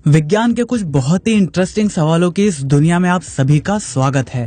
विज्ञान के कुछ बहुत ही इंटरेस्टिंग सवालों की इस दुनिया में आप सभी का स्वागत है।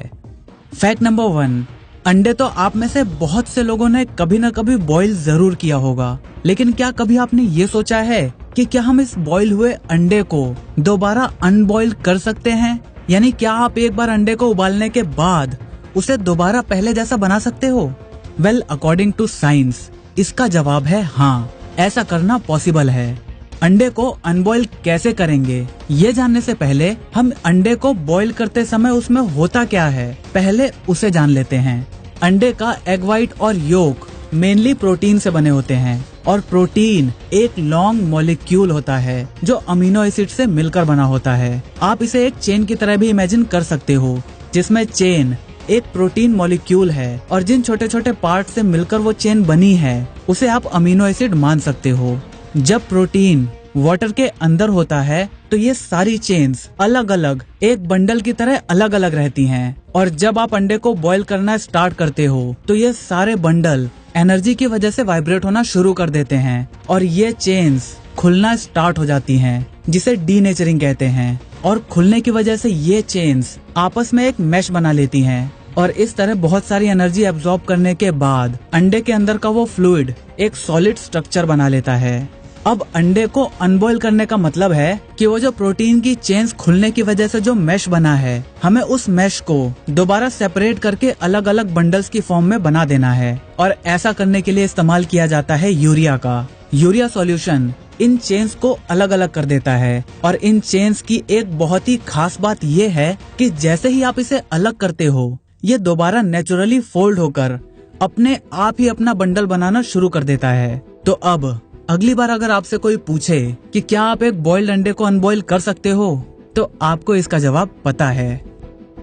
फैक्ट नंबर 1, अंडे तो आप में से बहुत से लोगों ने कभी न कभी बॉईल जरूर किया होगा, लेकिन क्या कभी आपने ये सोचा है कि क्या हम इस बॉईल हुए अंडे को दोबारा अनबॉईल कर सकते हैं? यानी क्या आप एक बार अंडे को उबालने के बाद उसे दोबारा पहले जैसा बना सकते हो? वेल, अकॉर्डिंग टू साइंस इसका जवाब है हाँ, ऐसा करना पॉसिबल है। अंडे को अनबॉईल कैसे करेंगे, ये जानने से पहले हम अंडे को बॉईल करते समय उसमें होता क्या है, पहले उसे जान लेते हैं। अंडे का एग व्हाइट और योक मेनली प्रोटीन से बने होते हैं और प्रोटीन एक लॉन्ग मॉलिक्यूल होता है जो अमीनो एसिड से मिलकर बना होता है। आप इसे एक चेन की तरह भी इमेजिन कर सकते हो, जिसमें चेन एक प्रोटीन मॉलिक्यूल है और जिन छोटे छोटे पार्ट से मिलकर वो चेन बनी है उसे आप अमीनो एसिड मान सकते हो। जब प्रोटीन वाटर के अंदर होता है तो ये सारी चेन्स अलग अलग एक बंडल की तरह अलग अलग रहती हैं, और जब आप अंडे को बॉईल करना स्टार्ट करते हो तो ये सारे बंडल एनर्जी की वजह से वाइब्रेट होना शुरू कर देते हैं और ये चेन्स खुलना स्टार्ट हो जाती हैं, जिसे डीनेचरिंग कहते हैं। और खुलने की वजह से ये चेन्स आपस में एक मैश बना लेती हैं और इस तरह बहुत सारी एनर्जी एब्जॉर्ब करने के बाद अंडे के अंदर का वो फ्लूइड एक सॉलिड स्ट्रक्चर बना लेता है। अब अंडे को अनबॉईल करने का मतलब है कि वो जो प्रोटीन की चेन्स खुलने की वजह से जो मैश बना है, हमें उस मैश को दोबारा सेपरेट करके अलग अलग बंडल्स की फॉर्म में बना देना है। और ऐसा करने के लिए इस्तेमाल किया जाता है यूरिया का। यूरिया सॉल्यूशन इन चेन्स को अलग अलग कर देता है और इन चेन्स की एक बहुत ही खास बात ये है कि जैसे ही आप इसे अलग करते हो, ये दोबारा नेचुरली फोल्ड होकर अपने आप ही अपना बंडल बनाना शुरू कर देता है। तो अब अगली बार अगर आपसे कोई पूछे कि क्या आप एक बॉइल्ड अंडे को अनबॉईल कर सकते हो, तो आपको इसका जवाब पता है।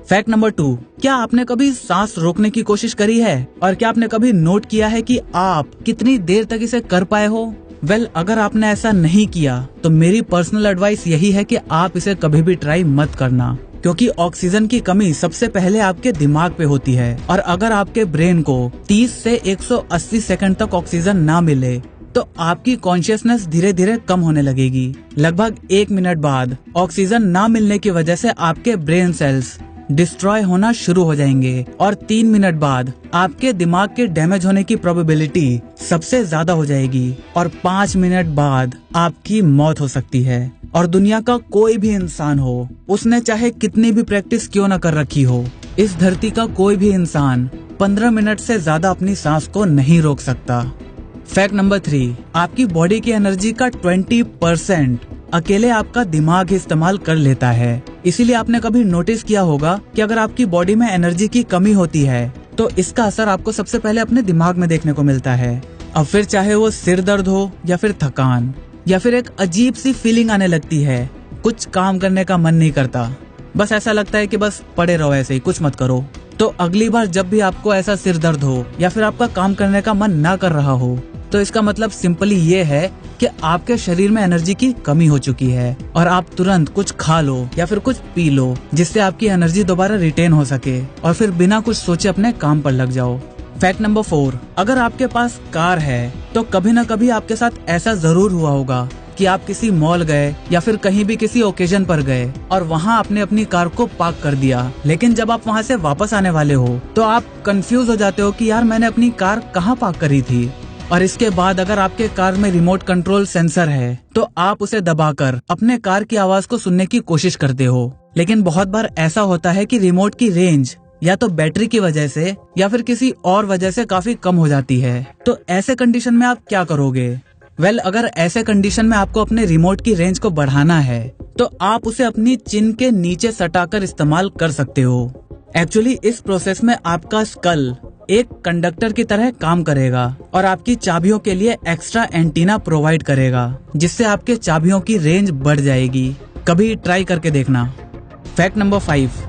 फैक्ट नंबर 2, क्या आपने कभी सांस रोकने की कोशिश करी है और क्या आपने कभी नोट किया है कि आप कितनी देर तक इसे कर पाए हो? वेल, अगर आपने ऐसा नहीं किया तो मेरी पर्सनल एडवाइस यही है कि आप इसे कभी भी ट्राई मत करना, क्योंकि ऑक्सीजन की कमी सबसे पहले आपके दिमाग पे होती है और अगर आपके ब्रेन को 30 से 180 सेकंड तक ऑक्सीजन ना मिले तो आपकी कॉन्शियसनेस धीरे धीरे कम होने लगेगी। लगभग 1 मिनट बाद ऑक्सीजन ना मिलने की वजह से आपके ब्रेन सेल्स डिस्ट्रॉय होना शुरू हो जाएंगे और 3 मिनट बाद आपके दिमाग के डैमेज होने की प्रोबेबिलिटी सबसे ज्यादा हो जाएगी और 5 मिनट बाद आपकी मौत हो सकती है। और दुनिया का कोई भी इंसान हो, उसने चाहे कितनी भी प्रैक्टिस क्यों न कर रखी हो, इस धरती का कोई भी इंसान 15 मिनट से ज्यादा अपनी सांस को नहीं रोक सकता। फैक्ट नंबर 3, आपकी बॉडी की एनर्जी का 20% अकेले आपका दिमाग इस्तेमाल कर लेता है। इसीलिए आपने कभी नोटिस किया होगा कि अगर आपकी बॉडी में एनर्जी की कमी होती है तो इसका असर आपको सबसे पहले अपने दिमाग में देखने को मिलता है। अब फिर चाहे वो सिर दर्द हो या फिर थकान या फिर एक अजीब सी फीलिंग आने लगती है, कुछ काम करने का मन नहीं करता, बस ऐसा लगता है कि बस पड़े रहो ऐसे ही, कुछ मत करो। तो अगली बार जब भी आपको ऐसा सिर दर्द हो या फिर आपका काम करने का मन ना कर रहा हो, तो इसका मतलब सिंपली ये है कि आपके शरीर में एनर्जी की कमी हो चुकी है और आप तुरंत कुछ खा लो या फिर कुछ पी लो, जिससे आपकी एनर्जी दोबारा रिटेन हो सके और फिर बिना कुछ सोचे अपने काम पर लग जाओ। फैक्ट नंबर 4, अगर आपके पास कार है तो कभी न कभी आपके साथ ऐसा जरूर हुआ होगा कि आप किसी मॉल गए या फिर कहीं भी किसी ओकेजन पर गए और वहाँ आपने अपनी कार को पार्क कर दिया, लेकिन जब आप वहाँ से वापस आने वाले हो तो आप कंफ्यूज हो जाते हो कि यार मैंने अपनी कार कहाँ पार्क करी थी। और इसके बाद अगर आपके कार में रिमोट कंट्रोल सेंसर है तो आप उसे दबाकर अपने कार की आवाज को सुनने की कोशिश करते हो, लेकिन बहुत बार ऐसा होता है कि रिमोट की रेंज या तो बैटरी की वजह से या फिर किसी और वजह से काफी कम हो जाती है। तो ऐसे कंडीशन में आप क्या करोगे? वेल, अगर ऐसे कंडीशन में आपको अपने रिमोट की रेंज को बढ़ाना है तो आप उसे अपनी चिन के नीचे सटाकर इस्तेमाल कर सकते हो। एक्चुअली इस प्रोसेस में आपका स्कल एक कंडक्टर की तरह काम करेगा और आपकी चाबियों के लिए एक्स्ट्रा एंटीना प्रोवाइड करेगा, जिससे आपके चाबियों की रेंज बढ़ जाएगी। कभी ट्राई करके देखना। फैक्ट नंबर 5,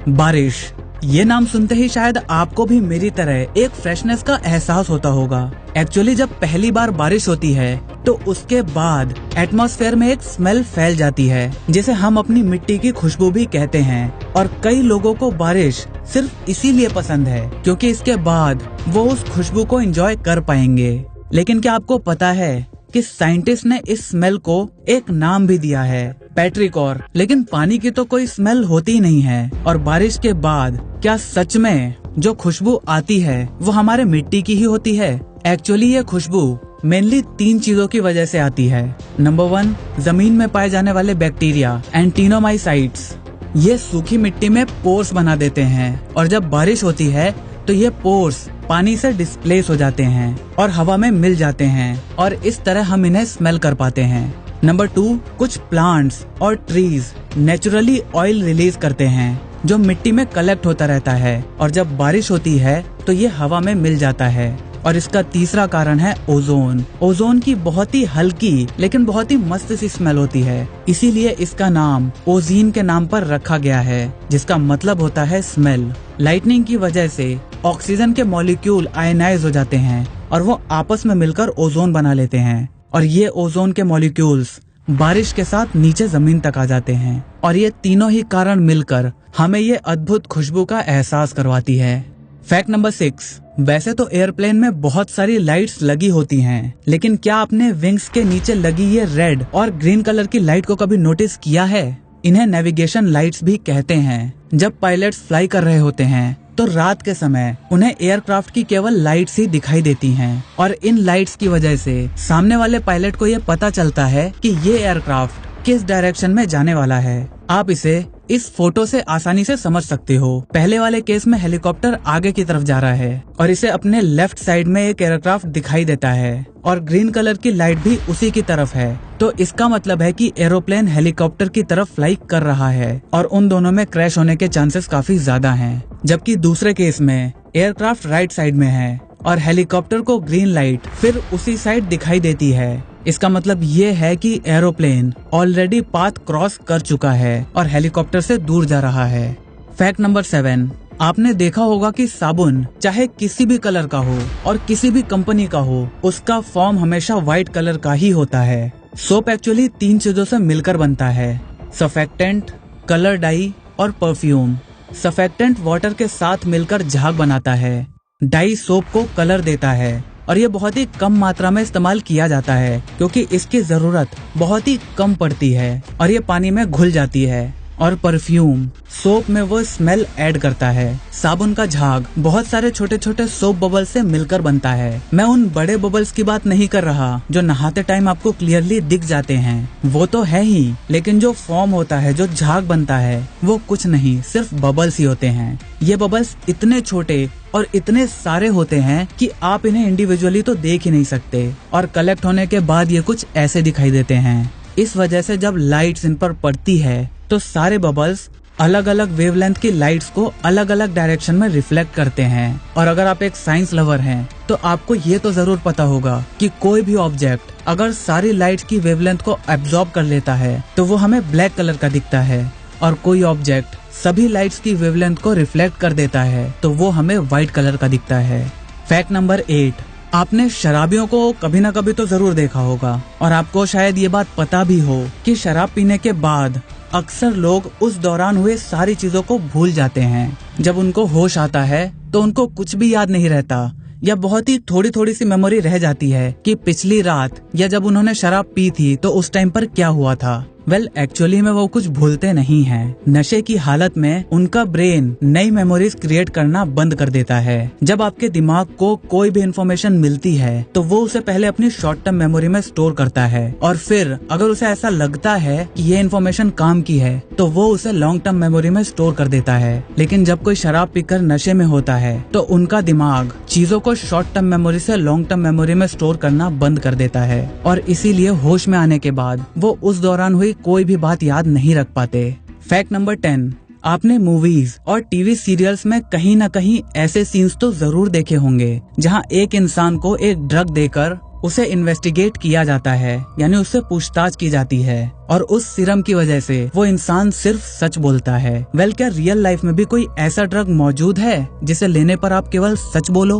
बारिश। ये नाम सुनते ही शायद आपको भी मेरी तरह एक फ्रेशनेस का एहसास होता होगा। एक्चुअली जब पहली बार बारिश होती है तो उसके बाद एटमॉस्फेयर में एक स्मेल फैल जाती है, जिसे हम अपनी मिट्टी की खुशबू भी कहते हैं। और कई लोगों को बारिश सिर्फ इसीलिए पसंद है क्योंकि इसके बाद वो उस खुशबू को एंजॉय कर पाएंगे। लेकिन क्या आपको पता है कि साइंटिस्ट ने इस स्मेल को एक नाम भी दिया है, पेट्रिकॉर। लेकिन पानी की तो कोई स्मेल होती ही नहीं है। और बारिश के बाद क्या सच में जो खुशबू आती है वो हमारे मिट्टी की ही होती है? एक्चुअली ये खुशबू मेनली 3 चीजों की वजह से आती है। नंबर 1, जमीन में पाए जाने वाले बैक्टीरिया एंटीनोमाइसाइट्स। ये सूखी मिट्टी में पोर्स बना देते हैं और जब बारिश होती है तो ये पोर्स पानी से डिस्प्लेस हो जाते हैं और हवा में मिल जाते हैं और इस तरह हम इन्हें स्मेल कर पाते हैं। नंबर 2, कुछ प्लांट्स और ट्रीज नेचुरली ऑयल रिलीज करते हैं जो मिट्टी में कलेक्ट होता रहता है और जब बारिश होती है तो ये हवा में मिल जाता है। और इसका तीसरा कारण है ओजोन। ओजोन की बहुत ही हल्की लेकिन बहुत ही मस्त सी स्मेल होती है, इसीलिए इसका नाम ओजीन के नाम पर रखा गया है, जिसका मतलब होता है स्मेल। लाइटनिंग की वजह से ऑक्सीजन के मॉलिक्यूल आयनाइज हो जाते हैं और वो आपस में मिलकर ओजोन बना लेते हैं और ये ओजोन के मॉलिक्यूल्स बारिश के साथ नीचे जमीन तक आ जाते हैं और ये तीनों ही कारण मिलकर हमें ये अद्भुत खुशबू का एहसास करवाती है। फैक्ट नंबर 6, वैसे तो एयरप्लेन में बहुत सारी लाइट्स लगी होती हैं, लेकिन क्या आपने विंग्स के नीचे लगी ये रेड और ग्रीन कलर की लाइट को कभी नोटिस किया है? इन्हें नेविगेशन लाइट्स भी कहते हैं। जब पायलट्स फ्लाई कर रहे होते हैं तो रात के समय उन्हें एयरक्राफ्ट की केवल लाइट्स ही दिखाई देती हैं और इन लाइट्स की वजह से सामने वाले पायलट को ये पता चलता है कि ये एयरक्राफ्ट किस डायरेक्शन में जाने वाला है। आप इसे इस फोटो से आसानी से समझ सकते हो। पहले वाले केस में हेलीकॉप्टर आगे की तरफ जा रहा है और इसे अपने लेफ्ट साइड में एक एयरक्राफ्ट दिखाई देता है और ग्रीन कलर की लाइट भी उसी की तरफ है, तो इसका मतलब है कि एरोप्लेन हेलीकॉप्टर की तरफ फ्लाई कर रहा है और उन दोनों में क्रैश होने के चांसेस काफी ज्यादा हैं। जबकि दूसरे केस में एयरक्राफ्ट राइट साइड में है और हेलीकॉप्टर को ग्रीन लाइट फिर उसी साइड दिखाई देती है। इसका मतलब ये है कि एरोप्लेन ऑलरेडी पाथ क्रॉस कर चुका है और हेलीकॉप्टर से दूर जा रहा है। फैक्ट नंबर 7, आपने देखा होगा कि साबुन चाहे किसी भी कलर का हो और किसी भी कंपनी का हो, उसका फॉर्म हमेशा व्हाइट कलर का ही होता है। सोप एक्चुअली 3 चीजों से मिलकर बनता है, सर्फेक्टेंट, कलर डाई और परफ्यूम। सर्फेक्टेंट वाटर के साथ मिलकर झाग बनाता है, डाई सोप को कलर देता है और ये बहुत ही कम मात्रा में इस्तेमाल किया जाता है क्योंकि इसकी जरूरत बहुत ही कम पड़ती है और ये पानी में घुल जाती है। और परफ्यूम सोप में वो स्मेल ऐड करता है। साबुन का झाग बहुत सारे छोटे छोटे सोप बबल से मिलकर बनता है। मैं उन बड़े बबल्स की बात नहीं कर रहा जो नहाते टाइम आपको क्लियरली दिख जाते हैं, वो तो है ही, लेकिन जो फॉर्म होता है, जो झाग बनता है, वो कुछ नहीं, सिर्फ बबल्स ही होते हैं। ये बबल्स इतने छोटे और इतने सारे होते हैं कि आप इन्हें इंडिविजुअली तो देख ही नहीं सकते और कलेक्ट होने के बाद ये कुछ ऐसे दिखाई देते हैं। इस वजह से जब लाइट्स इन पर पड़ती है तो सारे बबल्स अलग अलग वेवलेंथ की लाइट्स को अलग अलग डायरेक्शन में रिफ्लेक्ट करते हैं। और अगर आप एक साइंस लवर हैं तो आपको ये तो जरूर पता होगा कि कोई भी ऑब्जेक्ट अगर सारी लाइट की वेवलेंथ को एब्जॉर्ब कर लेता है तो वो हमें ब्लैक कलर का दिखता है और कोई ऑब्जेक्ट सभी लाइट्स की वेवलेंथ को रिफ्लेक्ट कर देता है तो वो हमें व्हाइट कलर का दिखता है। फैक्ट नंबर 8, आपने शराबियों को कभी ना कभी तो जरूर देखा होगा और आपको शायद ये बात पता भी हो कि शराब पीने के बाद अक्सर लोग उस दौरान हुए सारी चीजों को भूल जाते हैं। जब उनको होश आता है तो उनको कुछ भी याद नहीं रहता या बहुत ही थोड़ी थोड़ी सी मेमोरी रह जाती है कि पिछली रात या जब उन्होंने शराब पी थी तो उस टाइम पर क्या हुआ था। एक्चुअली में वो कुछ भूलते नहीं हैं। नशे की हालत में उनका ब्रेन नई मेमोरीज क्रिएट करना बंद कर देता है। जब आपके दिमाग को कोई भी इन्फॉर्मेशन मिलती है तो वो उसे पहले अपनी शॉर्ट टर्म मेमोरी में स्टोर करता है और फिर अगर उसे ऐसा लगता है कि ये इन्फॉर्मेशन काम की है तो वो उसे लॉन्ग टर्म मेमोरी में स्टोर कर देता है। लेकिन जब कोई शराब पीकर नशे में होता है तो उनका दिमाग चीजों को शॉर्ट टर्म मेमोरी से लॉन्ग टर्म मेमोरी में स्टोर करना बंद कर देता है और इसीलिए होश में आने के बाद वो उस दौरान हुई कोई भी बात याद नहीं रख पाते। फैक्ट नंबर 10, आपने मूवीज और टीवी सीरियल्स में कहीं न कहीं ऐसे सीन्स तो जरूर देखे होंगे जहां एक इंसान को एक ड्रग देकर उसे इन्वेस्टिगेट किया जाता है, यानी उससे पूछताछ की जाती है और उस सीरम की वजह से वो इंसान सिर्फ सच बोलता है। क्या रियल लाइफ में भी कोई ऐसा ड्रग मौजूद है जिसे लेने पर आप केवल सच बोलो?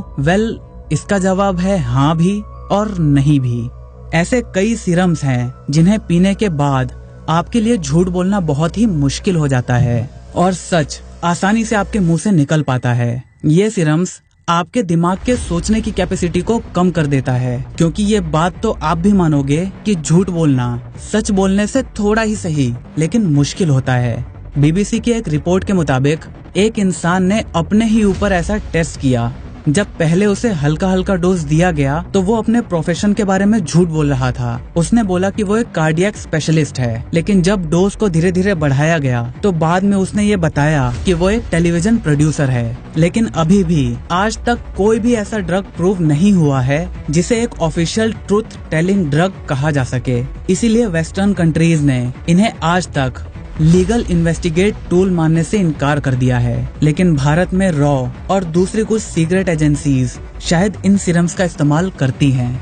इसका जवाब है हाँ भी और नहीं भी। ऐसे कई सीरम्स हैं जिन्हें पीने के बाद आपके लिए झूठ बोलना बहुत ही मुश्किल हो जाता है और सच आसानी से आपके मुंह से निकल पाता है। ये सीरम्स आपके दिमाग के सोचने की कैपेसिटी को कम कर देता है, क्योंकि ये बात तो आप भी मानोगे कि झूठ बोलना सच बोलने से थोड़ा ही सही लेकिन मुश्किल होता है। बीबीसी की एक रिपोर्ट के मुताबिक एक इंसान ने अपने ही ऊपर ऐसा टेस्ट किया। जब पहले उसे हल्का हल्का डोज दिया गया तो वो अपने प्रोफेशन के बारे में झूठ बोल रहा था। उसने बोला कि वो एक कार्डियक स्पेशलिस्ट है, लेकिन जब डोज को धीरे धीरे बढ़ाया गया तो बाद में उसने ये बताया कि वो एक टेलीविजन प्रोड्यूसर है। लेकिन अभी भी आज तक कोई भी ऐसा ड्रग प्रूव नहीं हुआ है जिसे एक ऑफिशियल ट्रूथ टेलिंग ड्रग कहा जा सके। इसीलिए वेस्टर्न कंट्रीज ने इन्हें आज तक लीगल इन्वेस्टिगेट टूल मानने से इनकार कर दिया है। लेकिन भारत में रॉ और दूसरी कुछ सीक्रेट एजेंसीज शायद इन सीरम्स का इस्तेमाल करती हैं।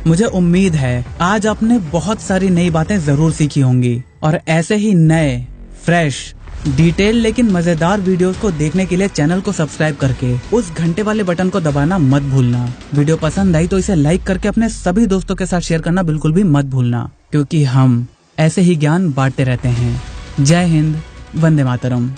मुझे उम्मीद है आज आपने बहुत सारी नई बातें जरूर सीखी होंगी और ऐसे ही नए फ्रेश डिटेल लेकिन मजेदार वीडियोस को देखने के लिए चैनल को सब्सक्राइब करके उस घंटे वाले बटन को दबाना मत भूलना। वीडियो पसंद आई तो इसे लाइक करके अपने सभी दोस्तों के साथ शेयर करना बिल्कुल भी मत भूलना, क्योंकि हम ऐसे ही ज्ञान बांटते रहते हैं। जय हिंद, वंदे मातरम।